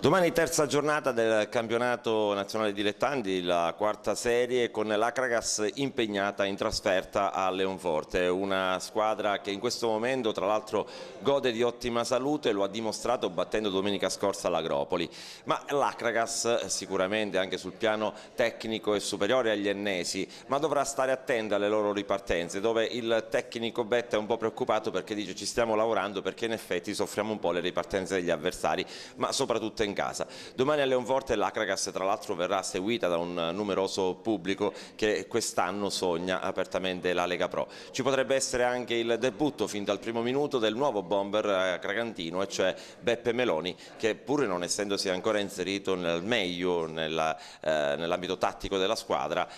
Domani terza giornata del campionato nazionale dilettanti, la quarta serie con l'Acragas impegnata in trasferta a Leonforte, una squadra che in questo momento tra l'altro gode di ottima salute, lo ha dimostrato battendo domenica scorsa l'Agropoli, ma l'Acragas sicuramente anche sul piano tecnico è superiore agli ennesi, ma dovrà stare attenta alle loro ripartenze, dove il tecnico Betta è un po' preoccupato perché dice ci stiamo lavorando perché in effetti soffriamo un po' le ripartenze degli avversari, ma soprattutto in casa. Domani a Leonforte l'Acragas tra l'altro verrà seguita da un numeroso pubblico che quest'anno sogna apertamente la Lega Pro. Ci potrebbe essere anche il debutto fin dal primo minuto del nuovo bomber cragantino, e cioè Beppe Meloni, che pur non essendosi ancora inserito nel meglio nell'ambito tattico della squadra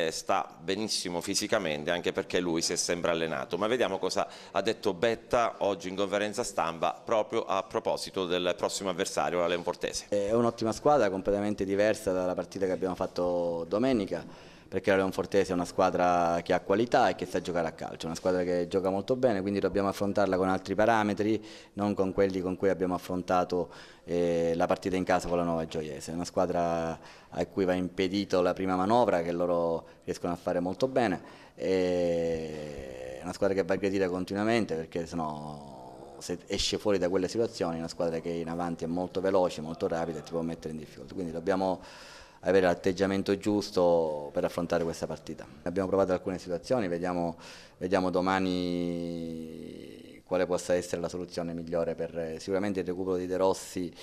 sta benissimo fisicamente, anche perché lui si è sempre allenato. Ma vediamo cosa ha detto Betta oggi in conferenza stampa proprio a proposito del prossimo avversario, la Leonfortese. È un'ottima squadra, completamente diversa dalla partita che abbiamo fatto domenica, perché la Leonfortese è una squadra che ha qualità e che sa giocare a calcio, una squadra che gioca molto bene, quindi dobbiamo affrontarla con altri parametri, non con quelli con cui abbiamo affrontato la partita in casa con la Nuova Gioiese. È una squadra a cui va impedito la prima manovra, che loro riescono a fare molto bene, è una squadra che va aggredita continuamente, perché sennò se esce fuori da quelle situazioni è una squadra che in avanti è molto veloce, molto rapida e ti può mettere in difficoltà, quindi dobbiamo avere l'atteggiamento giusto per affrontare questa partita. Abbiamo provato alcune situazioni, vediamo domani quale possa essere la soluzione migliore per sicuramente il recupero di De Rossi,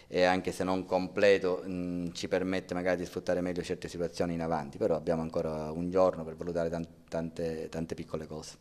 e anche se non completo ci permette magari di sfruttare meglio certe situazioni in avanti, però abbiamo ancora un giorno per valutare tante piccole cose.